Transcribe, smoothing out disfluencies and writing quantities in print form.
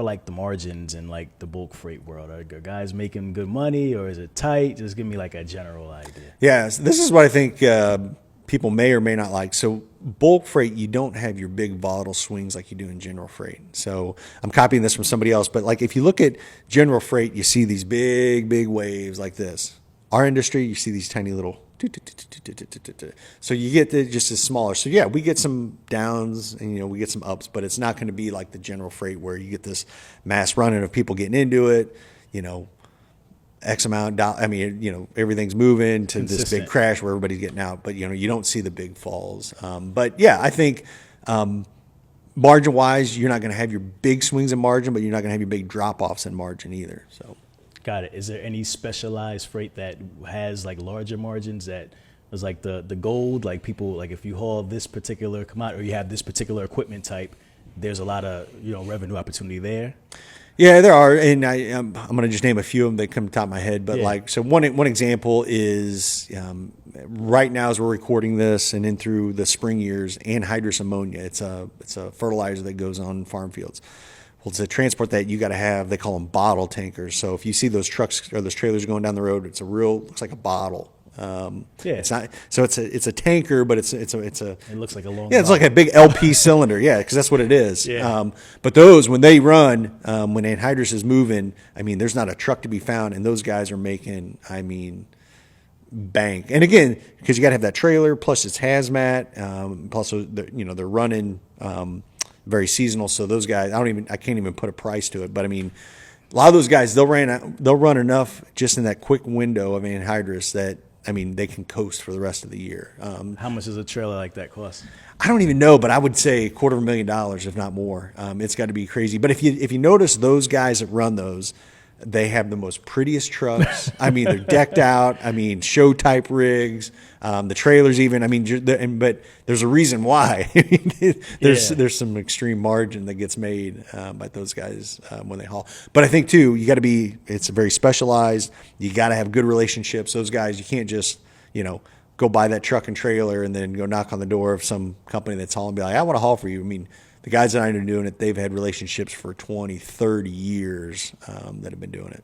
like the margins in like the bulk freight world? Are guys making good money, or is it tight? Just give me like a general idea. Yeah, so this is what I think people may or may not like. So bulk freight, you don't have your big volatile swings like you do in general freight. So I'm copying this from somebody else, but like if you look at general freight, you see these big waves like this. Our industry, you see these tiny little. So you get just as smaller. So yeah, we get some downs and we get some ups, but it's not going to be like the general freight where you get this mass running of people getting into it. X amount. I mean, everything's moving to this big crash where everybody's getting out, but you don't see the big falls. But yeah, I think margin wise, you're not going to have your big swings in margin, but you're not going to have your big drop offs in margin either. So. Got it. Is there any specialized freight that has like larger margins that was like the gold? Like people, like if you haul this particular commodity or you have this particular equipment type, there's a lot of revenue opportunity there. Yeah, there are, and I'm going to just name a few of them that come to the top of my head. But so one example is right now as we're recording this and in through the spring years, anhydrous ammonia. It's a fertilizer that goes on farm fields. Well, to transport that, you got to have, they call them bottle tankers. So if you see those trucks or those trailers going down the road, it's looks like a bottle. It's not. So it's a tanker, but it's a. It looks like a long. Yeah, it's like a big LP cylinder. Yeah, because that's what it is. Yeah. But those when they run, when anhydrous is moving, I mean, there's not a truck to be found, and those guys are making, bank. And again, because you got to have that trailer, plus it's hazmat, plus they're running. Very seasonal, so those guys, I can't even put a price to it. But I mean, a lot of those guys, they'll run enough just in that quick window of anhydrous that they can coast for the rest of the year. How much does a trailer like that cost? I don't even know, but I would say $250,000, if not more. It's got to be crazy. But if you notice those guys that run those, they have the most prettiest trucks. They're decked out. Show type rigs. The trailers even. But there's a reason why. There's some extreme margin that gets made by those guys when they haul. But I think too, you got to be. It's very specialized. You got to have good relationships. Those guys, you can't just go buy that truck and trailer and then go knock on the door of some company that's hauling and be like, I want to haul for you. The guys that are doing it, they've had relationships for 20, 30 years that have been doing it.